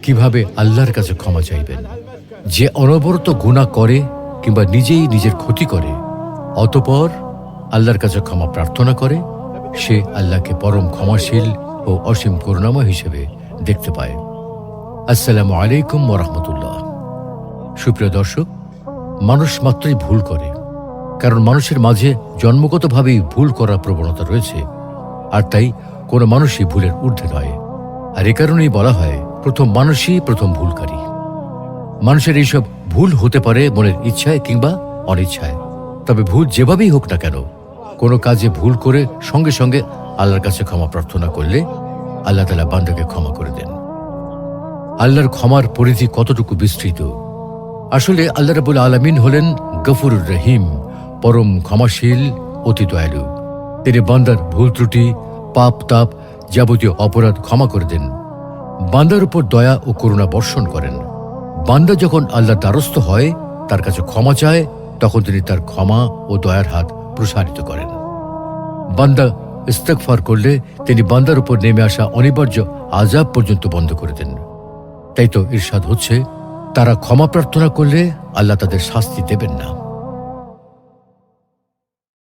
কিভাবে আল্লাহর কাছে ক্ষমা চাইবেন। যে অনবরত গুনাহ করে কিংবা নিজেই নিজের ক্ষতি করে অতঃপর আল্লাহর কাছে ক্ষমা প্রার্থনা করে, সে আল্লাহকে পরম ক্ষমাশীল ও অসীম করুণাময় হিসেবে দেখতে পায়। আসসালামু আলাইকুম ওয়া রাহমাতুল্লাহ। সুপ্রিয় দর্শক, মানুষ মাত্রই ভুল করে, কারণ মানুষের মাঝে জন্মগতভাবেই ভুল করার প্রবণতা রয়েছে, আর তাই কোনো মানুষই ভুলের ঊর্ধ্বে নয়। আর এ কারণেই বলা হয় প্রথম মানুষই প্রথম ভুলকারী। মানুষের এইসব ভুল হতে পারে মনের ইচ্ছায় কিংবা অনিচ্ছায়, তবে ভুল যেভাবেই হোক না কেন, কোনো কাজে ভুল করে সঙ্গে সঙ্গে আল্লাহর কাছে ক্ষমা প্রার্থনা করলে আল্লাহ তাআলা বান্দাকে ক্ষমা করে দেন। আল্লাহর ক্ষমার পরিধি কতটুকু বিস্তৃত! আসলে আল্লাহ রাব্বুল আলামিন হলেন গফুরুর রহিম, পরম ক্ষমাশীল, অতি দয়ালু। তিনি বান্দার ভুল ত্রুটি, পাপ তাপ, যাবতীয় অপরাধ ক্ষমা করে দেন। বান্দার উপর দয়া ও করুণা বর্ষণ করেন। বান্দা যখন আল্লাহর দ্বারস্থ হয়, তার কাছে ক্ষমা চায়, তখন তিনি তার ক্ষমা ও দয়ার হাত প্রসারিত করেন। বান্দা ইস্তেগফার করলে তিনি বান্দার উপর নেমে আসা অনিবার্য আযাব পর্যন্ত বন্ধ করে দেন। তাই তো ইরশাদ হচ্ছে, তারা ক্ষমা প্রার্থনা করলে আল্লাহ তাদের শাস্তি দেবেন না।